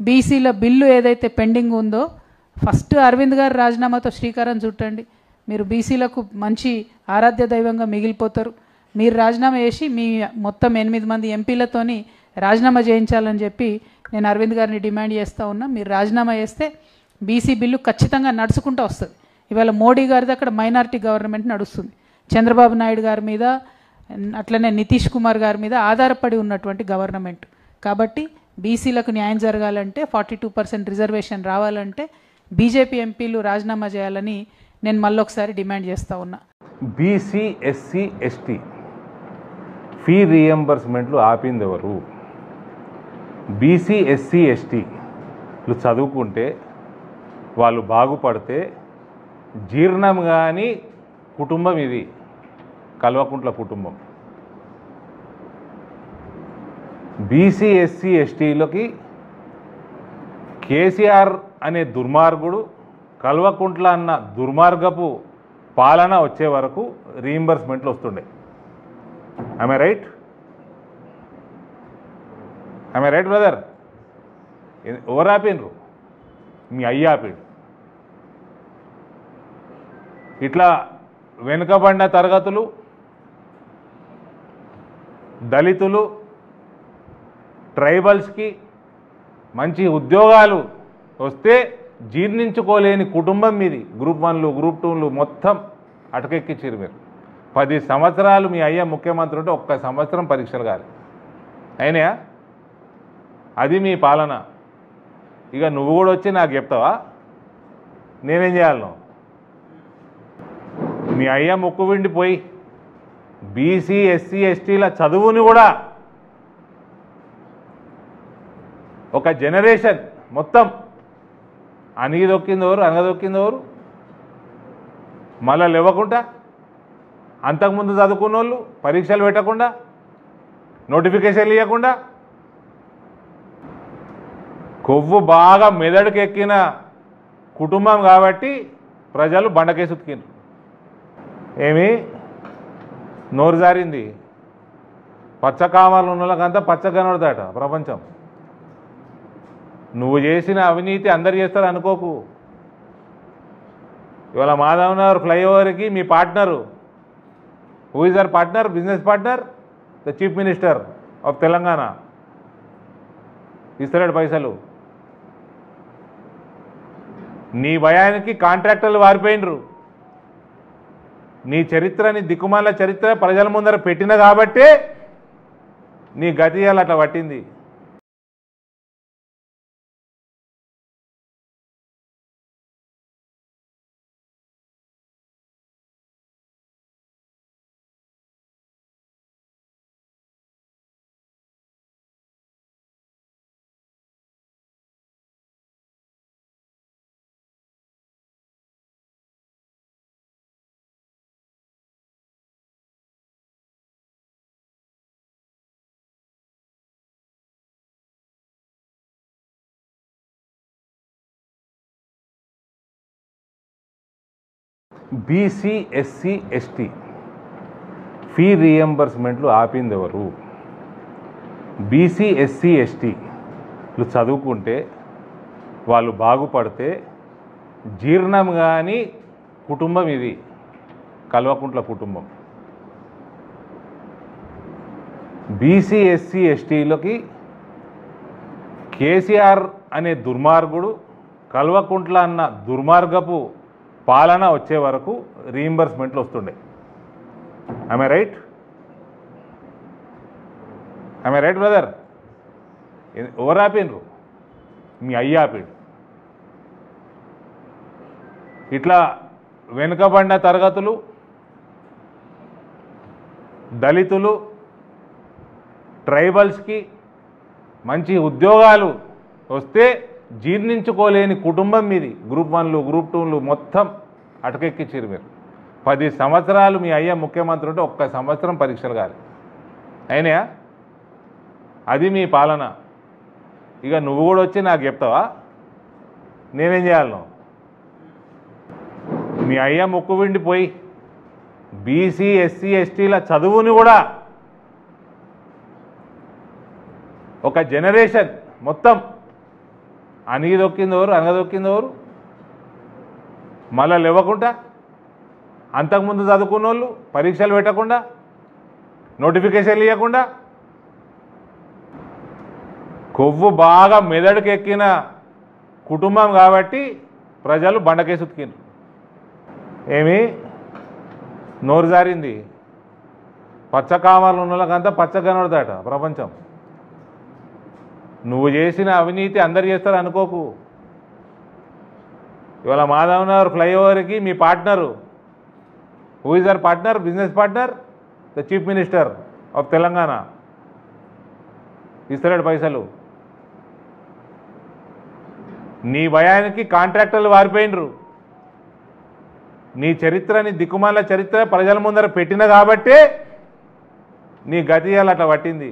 బీసీల బిల్లు ఏదైతే పెండింగ్ ఉందో ఫస్ట్ అరవింద్ గారు రాజీనామాతో శ్రీకారం చుట్టండి. మీరు బీసీలకు మంచి ఆరాధ్య దైవంగా మిగిలిపోతారు. మీరు రాజీనామా చేసి మీ మొత్తం 8 మంది ఎంపీలతోని రాజీనామా చేయించాలని చెప్పి నేను అరవింద్ గారిని డిమాండ్ చేస్తూ ఉన్నా. మీరు రాజీనామా చేస్తే బీసీ బిల్లు ఖచ్చితంగా నడుచుకుంటూ వస్తుంది. ఇవాళ మోడీ గారిది అక్కడ మైనారిటీ గవర్నమెంట్ నడుస్తుంది. చంద్రబాబు నాయుడు గారి మీద అట్లనే నితీష్ కుమార్ గారి మీద ఆధారపడి ఉన్నటువంటి గవర్నమెంట్. కాబట్టి బీసీలకు న్యాయం జరగాలంటే 42% రిజర్వేషన్ రావాలంటే బీజేపీ ఎంపీలు రాజీనామా చేయాలని నేను మళ్ళొకసారి డిమాండ్ చేస్తూ ఉన్నా. బీసీ ఎస్సీ ఎస్టీ ఫీ రీఎంబర్స్మెంట్లు ఆపింది ఎవరు? బీసీ ఎస్సీ ఎస్టీలు చదువుకుంటే వాళ్ళు బాగుపడితే జీర్ణం కాని కుటుంబం ఇది, కల్వకుంట్ల కుటుంబం. బీసీ ఎస్సీ ఎస్టీలకి కేసీఆర్ అనే దుర్మార్గుడు, కల్వకుంట్ల అన్న దుర్మార్గపు పాలన వచ్చే వరకు రీఎంబర్స్మెంట్లు వస్తుండే. I right? I right brother? ఎవరు ఆపినరు? మీ అయ్య ఆపిడు. ఇట్లా వెనుకబడిన తరగతులు, దళితులు, ట్రైబల్స్కి మంచి ఉద్యోగాలు వస్తే జీర్ణించుకోలేని కుటుంబం మీది. గ్రూప్ 1లు గ్రూప్ 2లు మొత్తం అటకెక్కించారు మీరు. 10 సంవత్సరాలు మీ అయ్య ముఖ్యమంత్రి ఉంటే ఒక్క సంవత్సరం పరీక్షలు కాదు అయినాయా? అది మీ పాలన. ఇక నువ్వు కూడా వచ్చి నాకు చెప్తావా నేనేం చేయాలను? మీ అయ్య ముక్కు విండిపోయి బీసీ ఎస్సీ ఎస్టీల చదువుని కూడా ఒక జనరేషన్ మొత్తం అణిగిదొక్కిందెవరు, అనగదొక్కిందెవరు? మళ్ళా లేవకుండా అంతకుముందు చదువుకున్న వాళ్ళు పరీక్షలు పెట్టకుండా, నోటిఫికేషన్లు ఇవ్వకుండా, కొవ్వు బాగా మెదడుకెక్కిన కుటుంబం కాబట్టి ప్రజలు బండకేసి ఉతికిండ్రు. ఏమి నోరు జారింది? పచ్చకామాలు ఉన్న వాళ్ళకంతా పచ్చ కనబడతాట ప్రపంచం. నువ్వు చేసిన అవినీతి అందరు చేస్తారు అనుకోకు. ఇవాళ మాధవనగర్ ఫ్లైఓవర్కి మీ partner, who is our partner, business partner, the chief minister of Telangana ఇస్తాడు పైసలు. నీ భయానికి కాంట్రాక్టర్లు వారిపోయినరు. నీ చరిత్రని దిక్కుమాల చరిత్ర ప్రజల ముందర పెట్టిన కాబట్టే నీ గతి అట్లా పట్టింది. బీసీ ఎస్సీ ఎస్టీ ఫీ రీఎంబర్స్మెంట్లు ఆపింది ఎవరు? బీసీ ఎస్సీ ఎస్టీలు చదువుకుంటే వాళ్ళు బాగుపడితే జీర్ణం కాని కుటుంబం ఇది, కల్వకుంట్ల కుటుంబం. బీసీ ఎస్సీ ఎస్టీలకి కేసీఆర్ అనే దుర్మార్గుడు, కల్వకుంట్ల అన్న దుర్మార్గపు పాలన వచ్చే వరకు రీఎంబర్స్మెంట్లు వస్తుండే. I right? I right brother? ఎవరు ఆపినరు? మీ అయ్య ఆపిడు. ఇట్లా వెనుకబడిన తరగతులు, దళితులు, ట్రైబల్స్కి మంచి ఉద్యోగాలు వస్తే జీర్ణించుకోలేని కుటుంబం మీది. గ్రూప్ 1లు గ్రూప్ 2లు మొత్తం అటకెక్కించారు మీరు. 10 సంవత్సరాలు మీ అయ్య ముఖ్యమంత్రి ఉంటే ఒక్క సంవత్సరం పరీక్షలు కాదు అయినాయా? అది మీ పాలన. ఇక నువ్వు కూడా వచ్చి నాకు చెప్తావా నేనేం చేయాలను? మీ అయ్య ముక్కు విండిపోయి బీసీ ఎస్సీ ఎస్టీల చదువుని కూడా ఒక జనరేషన్ మొత్తం అణిగి దొక్కింది ఎవరు, అనగదొక్కింది ఎవరు? మళ్ళా లేవకుండా, అంతకుముందు చదువుకున్న వాళ్ళు పరీక్షలు పెట్టకుండా, నోటిఫికేషన్లు ఇవ్వకుండా, కొవ్వు బాగా మెదడుకు ఎక్కిన కుటుంబం కాబట్టి ప్రజలు బండకేసి ఉతికిండ్రు. ఏమి నోరు జారింది, పచ్చకామాలు ఉన్న వాళ్ళకంతా పచ్చ కనబడతాట ప్రపంచం. నువ్వు చేసిన అవినీతి అందరు చేస్తారు అనుకోకు. ఇవాళ మాధవనగర్ ఫ్లైఓవర్కి మీ partner, who is our partner, business partner, the chief minister of Telangana ఇస్తాడు పైసలు. నీ భయానికి కాంట్రాక్టర్లు వారిపోయినరు. నీ చరిత్రని దిక్కుమాల చరిత్ర ప్రజల ముందర పెట్టిన కాబట్టే నీ గతి అట్లా పట్టింది.